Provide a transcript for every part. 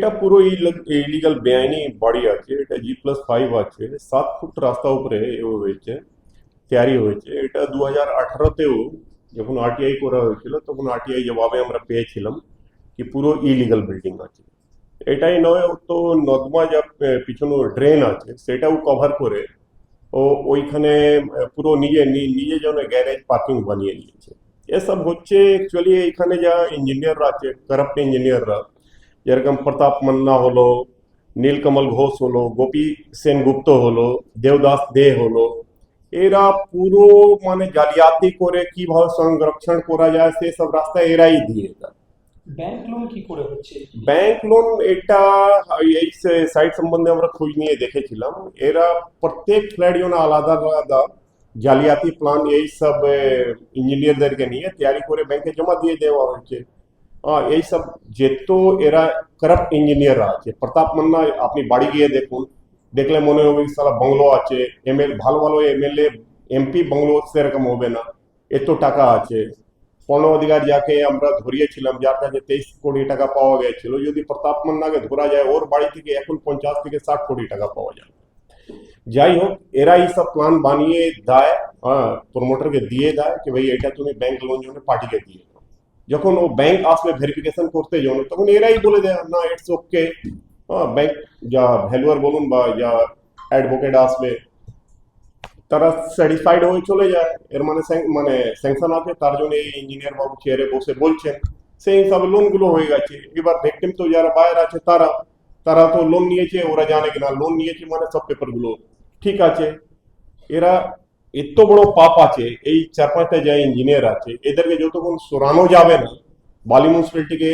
এটা পুরো ইলিগাল বেআইনি বাড়ি আছে। এটা G+5 আছে, 7 ফুট রাস্তা উপরে হয়েছে, তৈরি হয়েছে। এটা 2018-তেও যখন আরটিআই করা হয়েছিল, তখন আরটিআই জবাবে আমরা পেয়েছিলাম কি পুরো ইলিগাল বিল্ডিং আছে। এটাই নয়, ও তো নর্দমা যা পিছনে ড্রেন আছে সেটাও কভার করে ও ওইখানে পুরো নিজে যেন গ্যারেজ পার্কিং বানিয়ে নিয়েছে। এসব হচ্ছে অ্যাকচুয়ালি এখানে যা ইঞ্জিনিয়াররা আছে, কারাপ্ট ইঞ্জিনিয়াররা, যেরকম প্রতাপ মান্না হলো, নীলকমল ঘোষ হলো, গোপী সেনগুপ্ত হলো, দেবদাস দে হলো, এরা পুরো মানে জালিয়াতি করে কিভাবে সংরক্ষণ করা যায় সেসব রাস্তা এরাই দিয়ে দেয়। ব্যাংক লোন কি করে হচ্ছে? ব্যাংক লোন এটা এই সাইট সম্বন্ধে আমরা খোঁজ নিয়ে দেখেছিলাম। এরা প্রত্যেক ফ্ল্যাট জন্য আলাদা আলাদা জালিয়াতি প্ল্যান এই সব ইঞ্জিনিয়ারদেরকে নিয়ে তৈরি করে ব্যাংকে জমা দিয়ে দেওয়া হয়েছে। এই সব যেহেতু এরা কারাপ্ট ইঞ্জিনিয়াররা আছে। প্রতাপ মান্না আপনি বাড়ি গিয়ে দেখুন, দেখলে মনে হবে সালা বাংলো আছে, ভালো ভালো এমএলএ এমপি বাংলো সেরকম হবে না, এত টাকা আছে। পূর্ণ অধিকার যাকে আমরা ধরিয়েছিলাম, যার কাছে 23 কোটি টাকা পাওয়া গেছিল, যদি প্রতাপ মান্নাকে ধরা যায়, ওর বাড়ি থেকে এখন 50 থেকে 60 কোটি টাকা পাওয়া যায়। যাই হোক, এরা এই সব প্ল্যান বানিয়ে দেয়, প্রমোটারকে দিয়ে দেয় কি ভাই এটা তুমি ব্যাংক লোন জন্য পার্টিকে দিয়ে দাও। যখন ও ব্যাংক আসবে ভেরিফিকেশন করতে জন্য, তখন এরাই বলে দেয় না ইটস ওকে। ব্যাংক যা ভ্যালুয়ার বলুন বা যা অ্যাডভোকেট আসবে, তারা স্যাটিসফাইড হয়ে চলে যায়। এর মানে মানে স্যাংশন আছে, তার জন্য এই ইঞ্জিনিয়ার বাবু চেয়ারে বসে বলছেন, সেই হিসাবে লোনগুলো হয়ে গেছে। এবার ভিকটিম তো যারা বায়ার আছে তারা তারা তো লোন নিয়েছে, ওরা জানে কিনা লোন নিয়েছে মানে সব পেপারগুলো ঠিক আছে। এরা এত বড় পাপ আছে, এই 4-5টা যে ইঞ্জিনিয়ার আছে, এদেরকে যতক্ষণ সরানো যাবে না, বালি মিউনিসিপ্যালিটিকে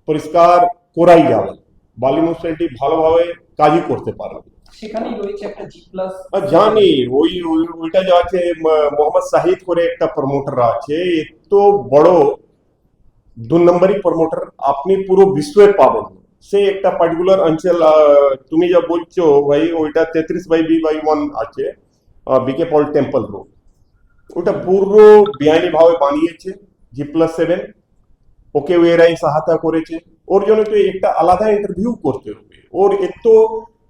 পরিষ্কার করাই যাবে, বালি মিউনিসিপ্যালিটি ভালোভাবে কাজই করতে পারবে। সেখানেই রয়েছে একটা G+। জানি ওইটা যা আছে, মোহাম্মদ শাহিদ করে একটা প্রমোটার আছে, এত বড় 2 নম্বরই প্রমোটার আপনি পুরো বিশ্বের পাবেন। সে একটা পার্টিকুলার অঞ্চল, তুমি যা বলছো ভাই, ওইটা 33/B/1 আছে, বিকে পল টেম্পল রোড, ওটা পুরো বেআইনি ভাবে বানিয়েছে। G+7 ওকে এরাই সহায়তা করেছে। ওর জন্য তো একটা আলাদা ইন্টারভিউ করতে হবে। ওর এত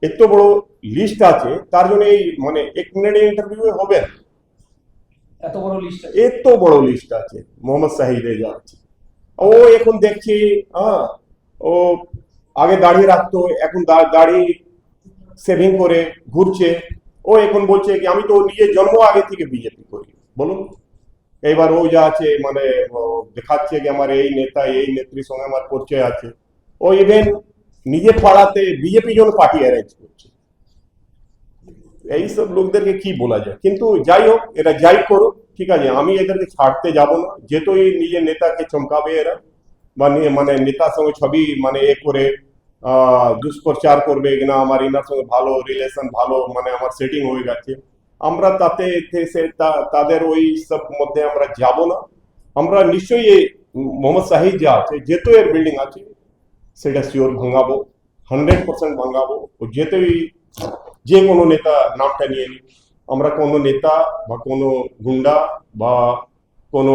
এত বড় লিস্ট আছে, তার জন্য এই মানে 1 মিনিটে ইন্টারভিউ হবে না। এত বড় লিস্ট আছে? এত বড় লিস্ট আছে মোহাম্মদ শাহিদে যা আছে। ও এখন দেখছি, ও আগে দাড়ি রাখতো, এখন দাড়ি সেভিং করে ঘুরছে। ও এখন বলছে কি আমি তো নিজের জন্ম আগে থেকে বিজেপি করি। বলুন, এইবার ও যা আছে মানে দেখাচ্ছে কি আমার এই নেতা এই নেত্রীর সঙ্গে আমার পরিচয় আছে। ও ইভেন নিজে পাড়াতে বিজেপি জন্য পার্টি অ্যারেঞ্জ করছে। এইসব লোকদেরকে কি বলা যায়। কিন্তু যাই হোক, এরা যাই করুক, ঠিক আছে, আমি এদেরকে ছাড়তে যাব না। যেহেতু এই নিজের নেতাকে চমকাবে এরা, বা মানে নেতার সঙ্গে ছবি মানে এ করে দুষ্প্রচার করবে কিনা আমার ইনার সঙ্গে ভালো রিলেশন, ভালো মানে আমার সেটিং হয়ে গেছে, আমরা তাতে তাদের ওই সব মধ্যে আমরা যাব না। আমরা নিশ্চয়ই এই মোহাম্মদ শাহিদ যা আছে, যেহেতু এর বিল্ডিং আছে, সেটা শিওর ভাঙাবো, 100% ভাঙাবো। ও যেতেই যে কোনো নেতা নামটা নিয়ে নিই, আমরা কোনো নেতা বা কোনো গুন্ডা বা কোনো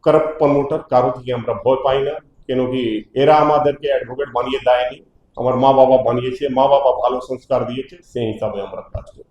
কারাপ্ট প্রমোটার কারো থেকে আমরা ভয় পাই না। কেন কি এরা আমাদেরকে অ্যাডভোকেট বানিয়ে দেয়নি, আমার মা বাবা বানিয়েছে, মা বাবা ভালো সংস্কার দিয়েছে, সেই হিসাবে আমরা কাজ করি।